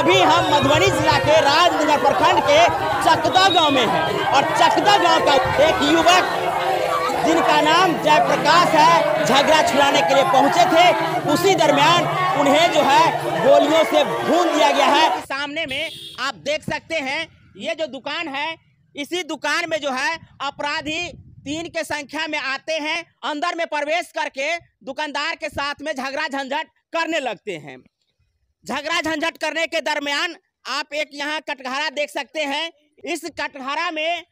अभी हम मधुबनी जिला के राजनगर प्रखंड के चकदा गांव में हैं और चकदा गांव का एक युवक जिनका नाम जयप्रकाश है झगड़ा छुड़ाने के लिए पहुंचे थे। उसी दरमियान उन्हें जो है गोलियों से भून दिया गया है। सामने में आप देख सकते हैं ये जो दुकान है, इसी दुकान में जो है अपराधी 3 के संख्या में आते हैं, अंदर में प्रवेश करके दुकानदार के साथ में झगड़ा झंझट करने लगते हैं। झगड़ा झंझट करने के दरमियान आप एक यहाँ कटघरा देख सकते हैं। इस कटघरा में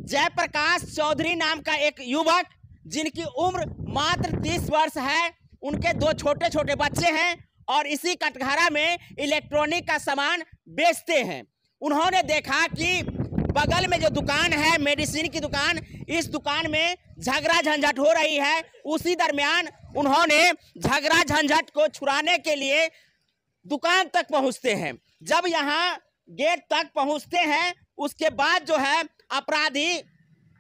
जयप्रकाश चौधरी नाम का एक युवक जिनकी उम्र मात्र 30 वर्ष है, उनके 2 छोटे छोटे बच्चे हैं और इसी कटघरा में इलेक्ट्रॉनिक का सामान बेचते हैं। उन्होंने देखा कि बगल में जो दुकान है मेडिसिन की दुकान, इस दुकान में झगड़ा झंझट हो रही है। उसी दरमियान उन्होंने झगड़ा झंझट को छुड़ाने के लिए दुकान तक पहुंचते हैं। जब यहाँ गेट तक पहुंचते हैं उसके बाद जो है अपराधी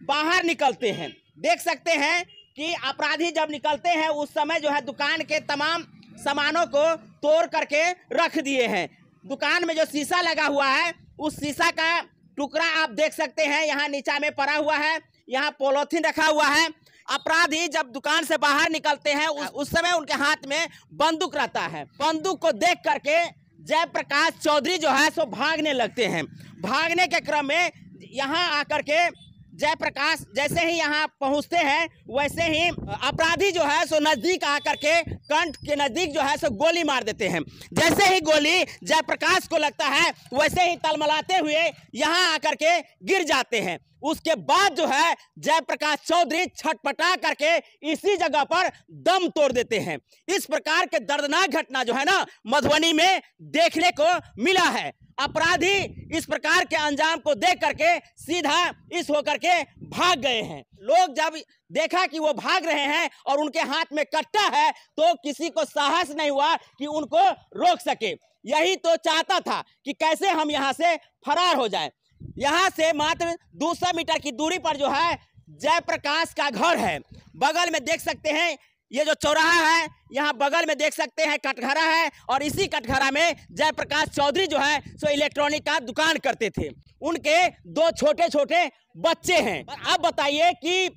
बाहर निकलते हैं। देख सकते हैं कि अपराधी जब निकलते हैं उस समय जो है दुकान के तमाम सामानों को तोड़ करके रख दिए हैं। दुकान में जो शीशा लगा हुआ है उस शीशा का टुकड़ा आप देख सकते हैं यहाँ नीचा में पड़ा हुआ है, यहाँ पॉलीथीन रखा हुआ है। अपराधी जब दुकान से बाहर निकलते हैं उस समय उनके हाथ में बंदूक रहता है। बंदूक को देख करके जयप्रकाश चौधरी जो है सो भागने लगते हैं। भागने के क्रम में यहाँ आकर के जयप्रकाश जैसे ही यहाँ पहुँचते हैं वैसे ही अपराधी जो है सो नजदीक आकर के कंठ के नजदीक जो है सो गोली मार देते हैं। जैसे ही गोली जयप्रकाश को लगता है वैसे ही तलमलाते हुए यहाँ आकर के गिर जाते हैं। उसके बाद जो है जयप्रकाश चौधरी छटपटा करके इसी जगह पर दम तोड़ देते हैं। इस प्रकार के दर्दनाक घटना जो है ना मधुबनी में देखने को मिला है। अपराधी इस प्रकार के अंजाम को देख करके सीधा इस होकर के भाग गए हैं। लोग जब देखा कि वो भाग रहे हैं और उनके हाथ में कट्टा है तो किसी को साहस नहीं हुआ कि उनको रोक सके। यही तो चाहता था कि कैसे हम यहाँ से फरार हो जाएं। यहाँ से मात्र 200 मीटर की दूरी पर जो है जयप्रकाश का घर है। बगल में देख सकते हैं ये जो चौराहा है, यहाँ बगल में देख सकते हैं कटघरा है और इसी कटघरा में जयप्रकाश चौधरी जो है सो इलेक्ट्रॉनिक का दुकान करते थे। उनके 2 छोटे छोटे बच्चे हैं। अब बताइए कि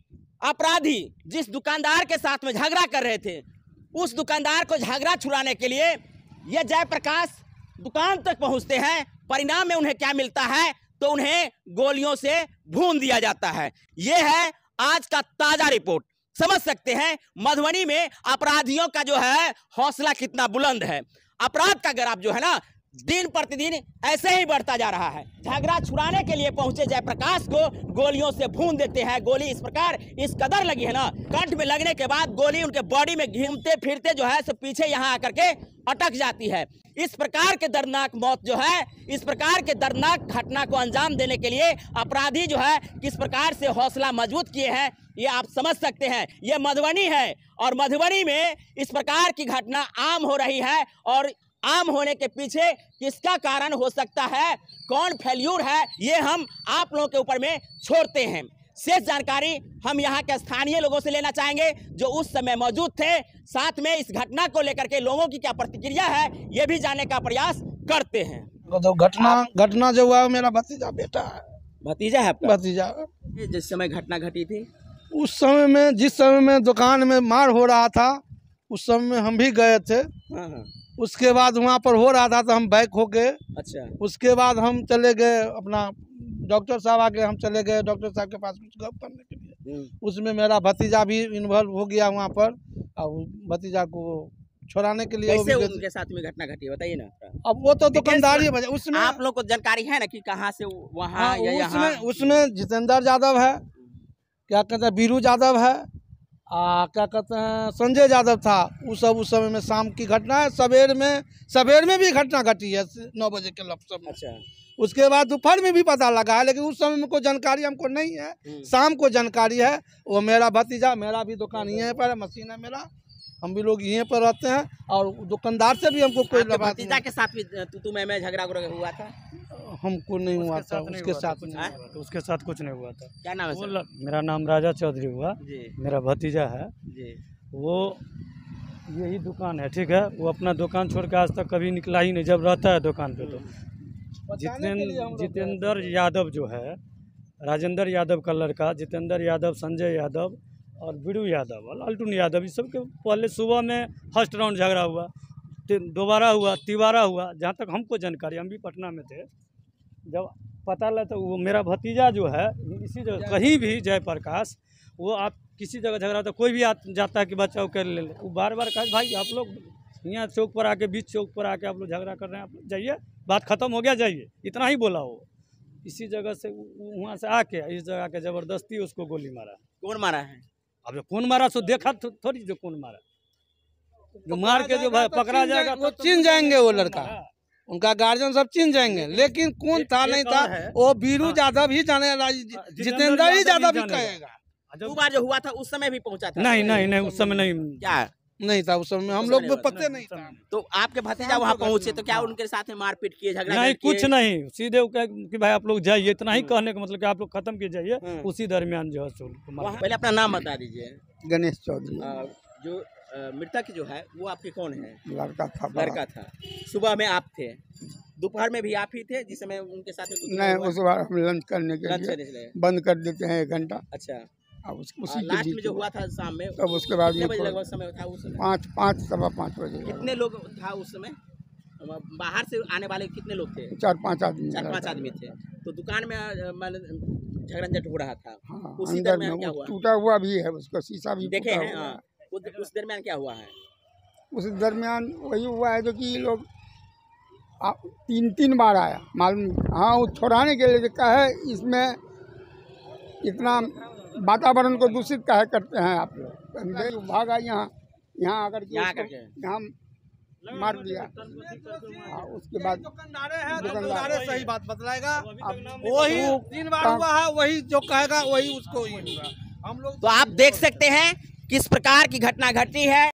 अपराधी जिस दुकानदार के साथ में झगड़ा कर रहे थे उस दुकानदार को झगड़ा छुड़ाने के लिए ये जयप्रकाश दुकान तक पहुँचते हैं। परिणाम में उन्हें क्या मिलता है तो उन्हें गोलियों से भून दिया जाता है। ये है आज का ताजा रिपोर्ट। समझ सकते हैं मधुबनी में अपराधियों का जो है हौसला कितना बुलंद है। अपराध का ग्राफ जो है ना दिन प्रतिदिन ऐसे ही बढ़ता जा रहा है। झगड़ा छुड़ाने के लिए पहुंचे जयप्रकाश को गोलियों से भून देते हैं। गोली इस प्रकार इस कदर लगी है ना, कंठ में लगने के बाद गोली उनके बॉडी में घूमते फिरते जो है सब पीछे यहाँ आकर के अटक जाती है। इस प्रकार के दर्दनाक मौत जो है, इस प्रकार के दर्दनाक घटना को अंजाम देने के लिए अपराधी जो है किस प्रकार से हौसला मजबूत किए हैं ये आप समझ सकते हैं। ये मधुबनी है और मधुबनी में इस प्रकार की घटना आम हो रही है और आम होने के पीछे किसका कारण हो सकता है, कौन फेल्यूर है, ये हम आप लोगों के ऊपर में छोड़ते हैं। शेष जानकारी हम यहाँ के स्थानीय लोगों से लेना चाहेंगे जो उस समय मौजूद थे। साथ में इस घटना को लेकर के लोगों की क्या प्रतिक्रिया है ये भी जानने का प्रयास करते हैं। तो घटना जो हुआ मेरा भतीजा बेटा है। भतीजा है आपका? भतीजा। जिस समय घटना घटी थी उस समय में जिस समय में दुकान में मार हो रहा था उस समय में हम भी गए थे। उसके बाद वहाँ पर हो रहा था तो हम बैक हो गए। अच्छा। उसके बाद हम चले गए अपना डॉक्टर साहब आके हम चले गए डॉक्टर साहब के पास कुछ गप करने के लिए। उसमें मेरा भतीजा भी इन्वॉल्व हो गया वहाँ पर और भतीजा को छुड़ाने के लिए कैसे उनके साथ में घटना घटी बताइए ना। अब वो तो दुकानदारी है। उसमें आप लोग को जानकारी है ना कि कहाँ से वहाँ या यहाँ? उसमें जितेंद्र यादव है, क्या कहते हैं बीरू यादव है, क्या कहते हैं संजय यादव था। उस समय में शाम की घटना है। सवेर में भी घटना घटी है 9 बजे के लमसम में। अच्छा। उसके बाद दोपहर में भी पता लगा है लेकिन उस समय में कोई जानकारी हमको नहीं है। शाम को जानकारी है। वो मेरा भतीजा, मेरा भी दुकान यहीं पर है, मशीन है मेरा, हम भी लोग यहीं पर रहते हैं और दुकानदार से भी हमको कोई भतीजा के साथ भी तू मैं झगड़ा हुआ था? हमको नहीं हुआ था उसके साथ उसके साथ कुछ नहीं हुआ था। क्या नाम है? मेरा नाम राजा चौधरी हुआ। मेरा भतीजा है। वो यही दुकान है, ठीक है। वो अपना दुकान छोड़ के आज तक कभी निकला ही नहीं, जब रहता है दुकान पे। तो जितेंद्र यादव जो है, राजेंद्र यादव का लड़का जितेंद्र यादव, संजय यादव और बीरू यादव और लालटून यादव, इस सब के पहले सुबह में फर्स्ट राउंड झगड़ा हुआ, दोबारा हुआ, तिबारा हुआ। जहाँ तक हमको जानकारी, हम भी पटना में थे, जब पता लगा तो वो मेरा भतीजा जो है इसी जगह कहीं भी जयप्रकाश, वो आप किसी जगह झगड़ा तो कोई भी जाता है कि बच्चा कर ले, वो बार बार कहा भाई आप लोग यहाँ चौक पर आके, बीच चौक पर आके आप लोग झगड़ा कर रहे हैं, आप लोग जाइए, बात खत्म हो गया, जाइए, इतना ही बोला वो। इसी जगह से वहाँ से आके इस जगह के जबरदस्ती उसको गोली मारा। कौन मारा है? अब कौन मारा सो देखा थोड़ी जो कौन मारा, जो मार के जो पकड़ा जाएगा वो चिन्ह जाएंगे, वो लड़का, उनका गार्जियन सब चिन्ह जाएंगे, लेकिन कौन था नहीं था वो बीरू यादव ही जाने, जितेंद्र ही यादव भी कहेगा। दो बार जो हुआ था उस समय भी पहुंचा था? नहीं, उस समय नहीं, क्या नहीं था उस समय, हम लोग को पता नहीं था। तो आपके भतीजा वहाँ पहुंचे तो क्या उनके साथ में मारपीट किए, झगड़ा नहीं? कुछ नहीं, सीधे कि भाई आप लोग जाइए, इतना ही कहने का मतलब कि आप लोग खत्म किए जाइए। उसी दरमियान जो है पहले अपना नाम बता दीजिए। गणेश चौधरी। जो मृतक जो है वो आपके कौन है? लड़का था। सुबह में आप थे, दोपहर में भी आप ही थे जिस समय उनके साथ? नहीं, उस बार हम लंच करने के लिए बंद कर देते हैं 1 घंटा। अच्छा, उसी लास्ट में जो हुआ था शाम में, तब उसके बाद कितने बजे लगभग समय था उस समय? 5-5 बजे। कितने लोग था उस समय? बाहर से आने वाले कितने लोग थे? 4-5 आदमी। 4-5 आदमी थे। तो दुकान में झगड़झट हो रहा था। हाँ, उसी अंदर दरमियान में क्या हुआ? टूटा हुआ भी है, उसका शीशा भी देखे टूटा हैं? हुआ है। उस दरमियान क्या हुआ है? उस दरमियान वही हुआ है जो कि ये लोग 3 बार आया मालूम। हाँ, वो छुड़ाने के लिए कहा है, इसमें इतना वातावरण को दूषित काहे करते हैं आप लोग। भागा यहाँ आकर यहाँ मार दिया। उसके बाद दुकानदार सही बात बतलाएगा, वही 3 बार हुआ है, वही जो कहेगा वही उसको ही होगा। हम लोग तो आप देख सकते हैं किस प्रकार की घटना घटी है।